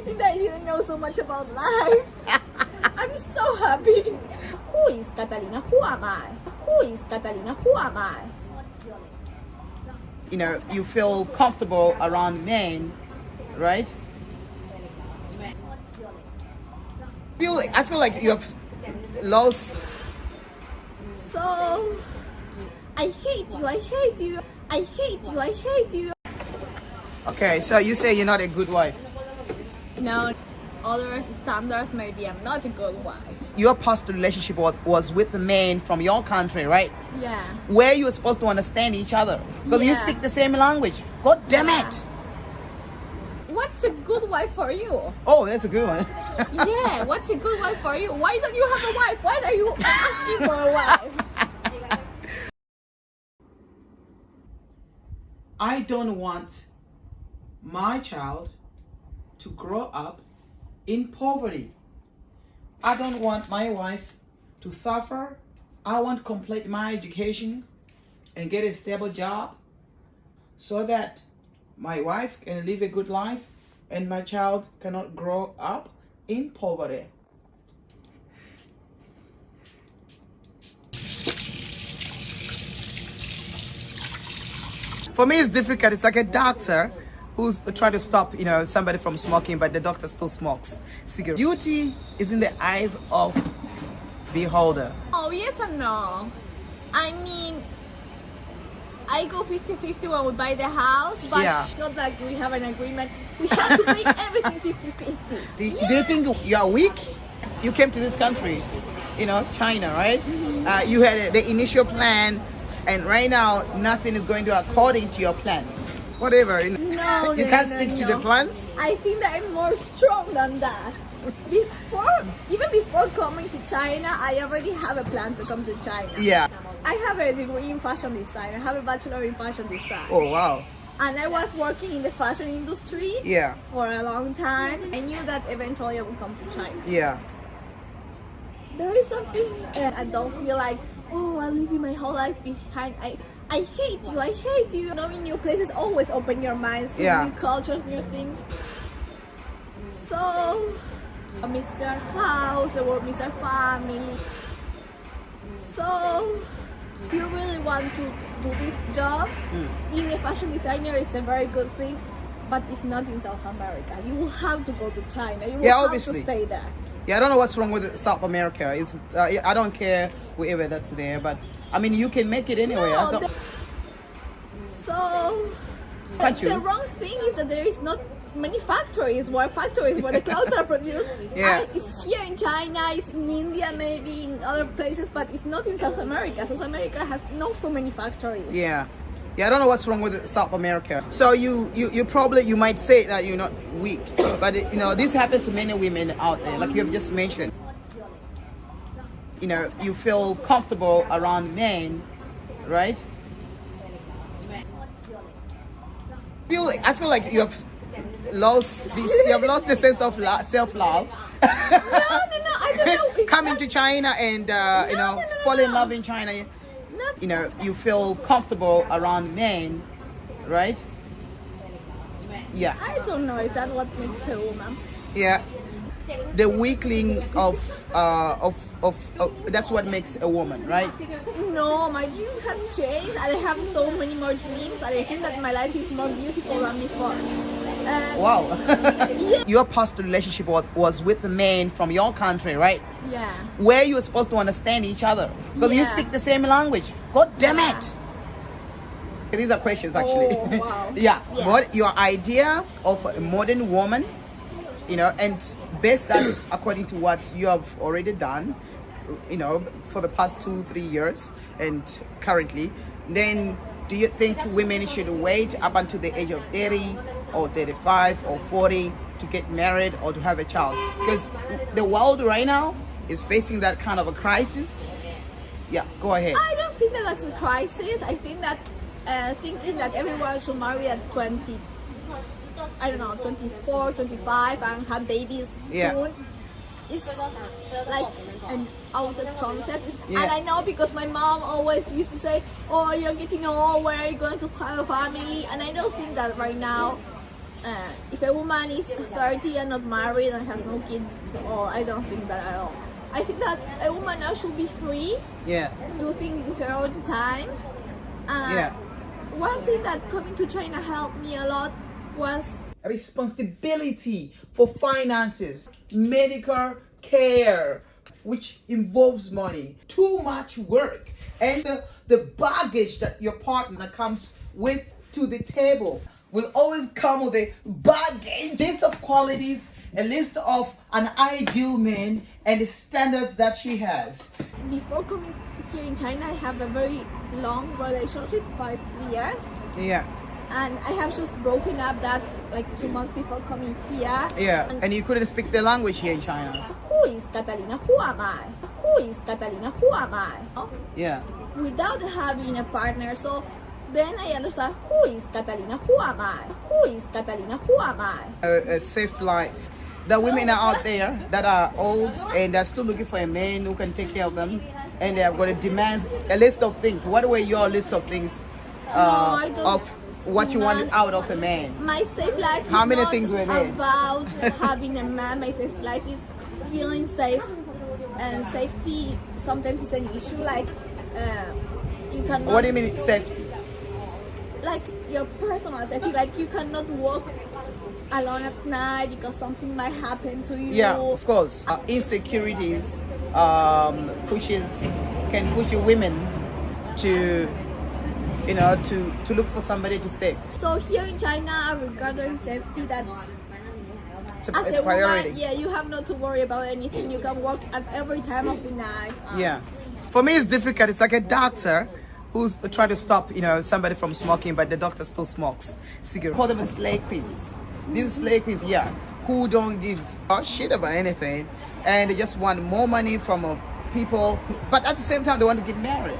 think that I didn't know so much about life. I'm so happy. Who is Catalina? Who am I? Who is Catalina? Who am I? You know, you feel comfortable around men, right? I feel like you have lost. So, I hate you, I hate you, I hate you, I hate you. Okay, so you say you're not a good wife. No, other standards, maybe I'm not a good wife. Your past relationship was with a man from your country, right? Yeah. Where you were supposed to understand each other because you Yeah. speak the same language. God damn Yeah. it! What's a good wife for you? Oh, that's a good one. Yeah, what's a good wife for you? Why don't you have a wife? Why are you asking for a wife? I don't want my child to grow up in poverty. I don't want my wife to suffer. I want to complete my education and get a stable job so that my wife can live a good life and my child cannot grow up in poverty. For me, it's difficult. It's like a doctor who's trying to stop, somebody from smoking, but the doctor still smokes cigarette. Beauty is in the eyes of the beholder. Oh, yes and no. I mean, I go 50-50 when we buy the house, but Yeah. it's not like we have an agreement. We have to pay everything 50-50. Do you think you are weak? You came to this country, China, right? You had the initial plan, and right now nothing is going to according to your plans. Whatever. No, You no, can't no, stick to no. the plans. I think that I'm more strong than that. Even before coming to China, I already have a plan to come to China. Yeah. I have a degree in fashion design. I have a bachelor in fashion design. Oh wow. And I was working in the fashion industry Yeah. for a long time. I knew that eventually I would come to China. Yeah. There is something I don't feel like, oh, I'm leaving my whole life behind. I hate you, I hate you. Knowing new places always open your minds to Yeah. new cultures, new things. So, Mr. House, the word Mr. Family. So, if you really want to do this job, being a fashion designer is a very good thing, but it's not in South America. You will have to go to China. You will Yeah, have obviously. to stay there. Yeah, I don't know what's wrong with South America. It's I don't care wherever that's there, but I mean you can make it anyway. I No, don't- so Can't you? the wrong thing is that there is not many factories where the clothes are produced. Yeah. It's here in China, it's in India, maybe in other places, but it's not in South America. South America has not so many factories. Yeah. Yeah, I don't know what's wrong with South America. So you might say that you're not weak, but this happens to many women out there, like you have just mentioned. You feel comfortable around men, right? I feel like you have lost the sense of self-love. No, I don't know. It's Coming not- to China and no, fall in no. love in China. not- You feel comfortable around men, right? Yeah. I don't know if that's what makes a woman. Yeah. The weakling of that's what makes a woman, right? No, my dreams have changed. I have so many more dreams, and I think that my life is more beautiful than before. Wow. Yeah. Your past relationship was with a man from your country, right? Yeah. Where you were supposed to understand each other because you Yeah. speak the same language. God damn Yeah. it! These are questions actually. Oh, wow. Yeah. Yeah. What your idea of a modern woman, and based that according to what you have already done, for the past 2-3 years and currently, then do you think women should wait up until the age of 30 or 35 or 40 to get married or to have a child? Because the world right now is facing that kind of a crisis. Yeah, go ahead. I don't think that that's a crisis. I think that thinking that everyone should marry at 20, I don't know, 24, 25 and have babies Yeah. soon, it's like an outdated concept. Yeah. And I know because my mom always used to say, oh, you're getting old, when are you going to have a family? And I don't think that right now If a woman is 30 and not married and has no kids, I don't think that at all. I think that a woman now should be free, Yeah. do things in her own time. Yeah. One thing that coming to China helped me a lot was Responsibility for finances, medical care, which involves money, too much work, and the baggage that your partner comes with to the table will always come with a baggage, list of qualities, a list of an ideal man, and the standards that she has. before coming here in China, I have a very long relationship, 5 years. Yeah. And I have just broken up that like 2 months before coming here. Yeah. And you couldn't speak the language here in China. Who is Catalina? Who am I? Who is Catalina? Who am I? Yeah. Without having a partner. So then I understand who is Catalina? Who am I? Who is Catalina? Who am I? A safe life. The women are out there that are old and they're still looking for a man who can take care of them, and they have got to demand a list of things. What were your list of things I don't of what you wanted demand- out of a man? My safe life How is many not things were there? about having a man. My safe life is feeling safe, and safety sometimes is an issue. Like you cannot. What do you mean safety? Like your personal safety. Like you cannot walk alone at night because something might happen to you. Yeah, of course. Insecurities can push you women to, to look for somebody to stay. So here in China, regarding safety, that's It's as a priority. woman, yeah, you have not to worry about anything. You can walk at every time of the night. Yeah. For me, it's difficult. It's like a doctor who's trying to stop, somebody from smoking, but the doctor still smokes cigarettes. Call them slay queens. These slay queens, yeah, who don't give a shit about anything, and they just want more money from people, but at the same time, they want to get married.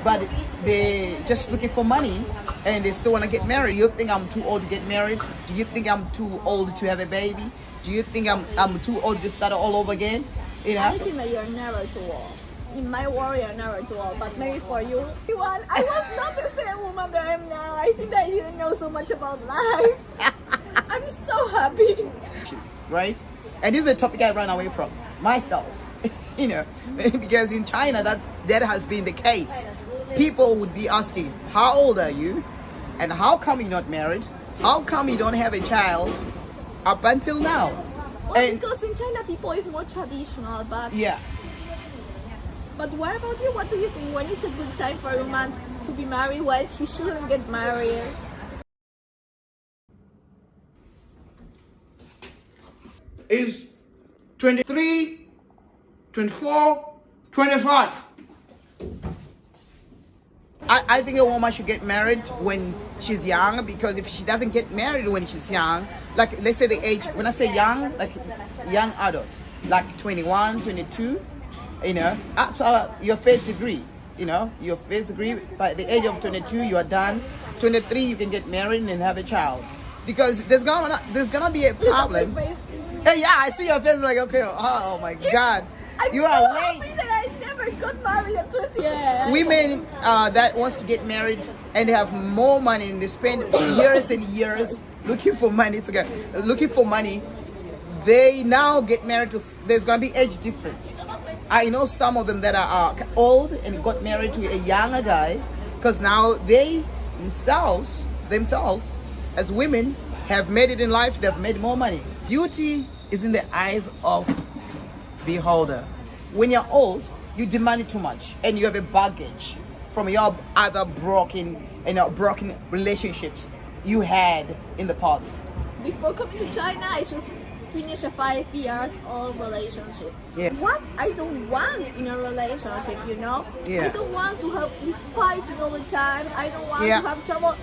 But they just looking for money, and they still want to get married. You think I'm too old to get married? Do you think I'm too old to have a baby? Do you think I'm too old to start all over again? I think that you're never too old. In my world, you're never too old, but maybe for you, I was not the same woman that I am now. I think that I didn't know so much about life. I'm so happy. Right? And this is a topic I ran away from myself. Because in China that has been the case. People would be asking, how old are you? And how come you're not married? How come you don't have a child up until now? Well, because in China people is more traditional, but Yeah. But what about you? What do you think? When is a good time for a woman to be married? When she shouldn't get married? Is 23, 24, 25. I think a woman should get married when she's young, because if she doesn't get married when she's young, like let's say the age, when I say young, like young adult, like 21, 22, after your first degree, your first degree, by the age of 22, you are done. 23, you can get married and have a child. Because there's gonna be a problem. Hey, yeah, I see your face like, okay, oh my God. I'm You so are late. happy that I never got married at 20. Yeah. Women that wants to get married and they have more money and they spend years and years looking for money they now get married there's gonna be age difference. I know some of them that are old and got married to a younger guy, because now they themselves as women have made it in life. They've made more money. Beauty is in the eyes of beholder. When you're old, you demand too much and you have a baggage from your other broken relationships you had in the past. Before coming to China, I just finished a 5 years old relationship. Yeah. What I don't want in a relationship, Yeah. I don't want to have fighting all the time. I don't want Yeah. to have trouble.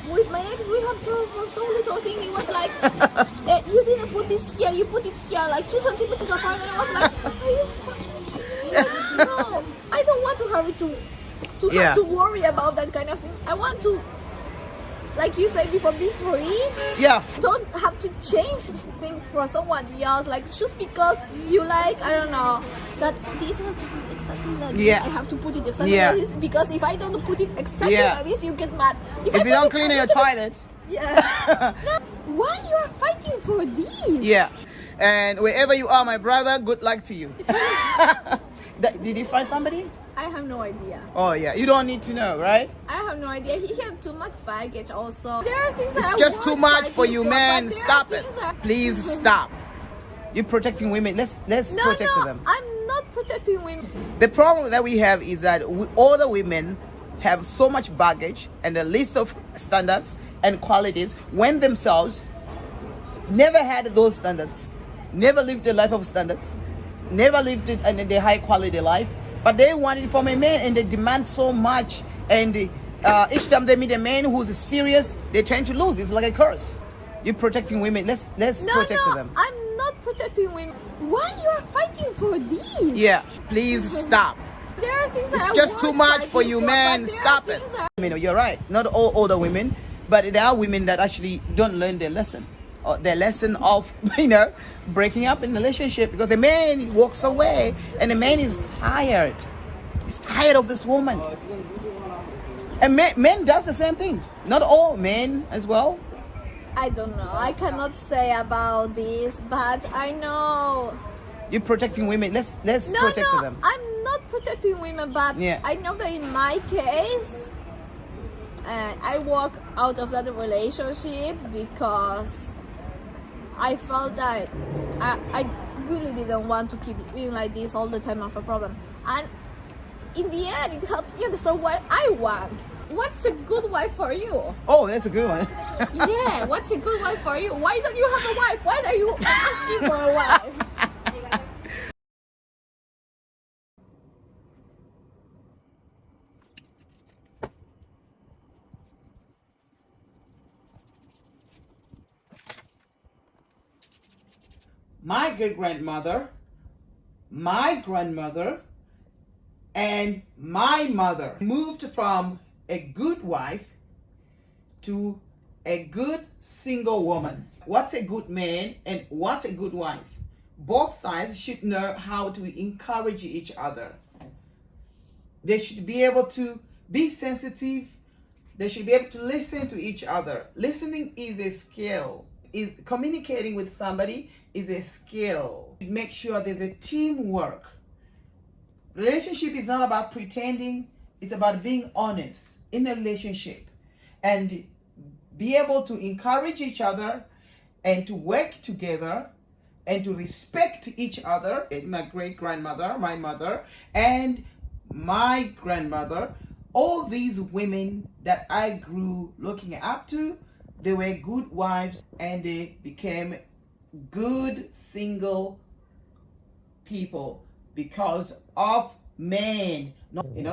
With my ex, we have trouble for so little thing. It was like, you didn't put this here, you put it here, like 2 centimeters apart. And I was like, are you fucking kidding me? No, I don't want to have it to Yeah. have to worry about that kind of things. I want to, like you said before, be free. Yeah. Don't have to change things for someone else. Like just because you like, I don't know, that this has to be exactly like Yeah. this. I have to put it exactly Yeah. like this, because if I don't put it exactly Yeah. like this, you get mad. If I you put don't it clean your exactly- toilet, Yeah. No, Why you are fighting for this? Yeah. And wherever you are, my brother, good luck to you. Did you find somebody? I have no idea. Oh yeah, you don't need to know, right? I have no idea. He had too much baggage also. There are things that It's I just want too to much fight for him you, for, man. but there Stop are it. things that- Please stop. You're protecting women. Let's No, protect no, them. I'm not protecting women. The problem that we have is that all the women have so much baggage and a list of standards and qualities when themselves never had those standards, never lived a life of standards, never lived it in a high quality life, but they want it from a man and they demand so much, and each time they meet a man who's serious, they tend to lose. It's like a curse. You're protecting women. Let's No, protect no, them. I'm not protecting women. Why you are fighting for this? Yeah, please stop. There are things that It's I just want too to much fight for him you, for, man. but there Stop are it. things that- You know, you're right. Not all older women, but there are women that actually don't learn their lesson, or their lesson of breaking up in a relationship, because the man walks away and the man is tired. He's tired of this woman. And men does the same thing. Not all men as well. I don't know. I cannot say about this, but I know. You're protecting women. Let's No, protect no, them. I'm not protecting women, but Yeah. I know that in my case, I walk out of that relationship because I felt that I really didn't want to keep being like this all the time of a problem. And in the end, it helped me understand what I want. What's a good wife for you? Oh, that's a good one. Yeah, what's a good wife for you? Why don't you have a wife? Why are you asking for a wife? My great grandmother, my grandmother, and my mother moved from a good wife to a good single woman. What's a good man and what's a good wife? Both sides should know how to encourage each other. They should be able to be sensitive. They should be able to listen to each other. Listening is a skill. Is communicating with somebody is a skill. Make sure there's a teamwork. Relationship is not about pretending. It's about being honest in a relationship and be able to encourage each other and to work together and to respect each other. My great grandmother, my mother, and my grandmother, all these women that I grew looking up to, they were good wives and they became good single people because of men.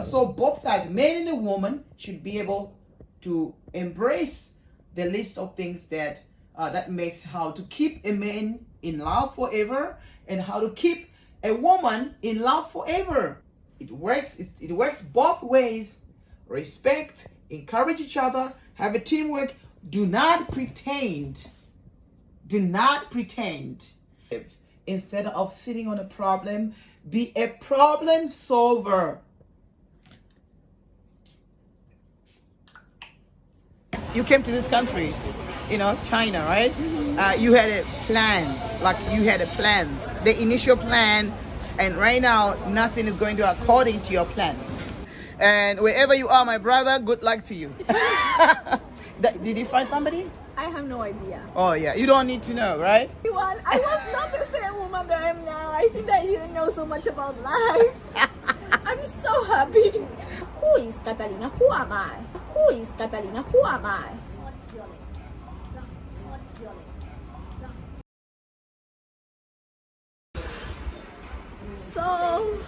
So both sides, man and a woman, should be able to embrace the list of things that that makes how to keep a man in love forever and how to keep a woman in love forever. It works. It works both ways. Respect, encourage each other, have a teamwork. Do not pretend. Do not pretend. Instead of sitting on a problem, be a problem solver. You came to this country, China, right? You had plans, the initial plan, and right now nothing is going to according to your plans. And wherever you are, my brother, good luck to you. Did you find somebody? I have no idea. Oh yeah, you don't need to know, right? I was not the same woman that I am now. I think I didn't know so much about life. I'm so happy. Who is Catalina? Who am I? Who is Catalina? Who am I? So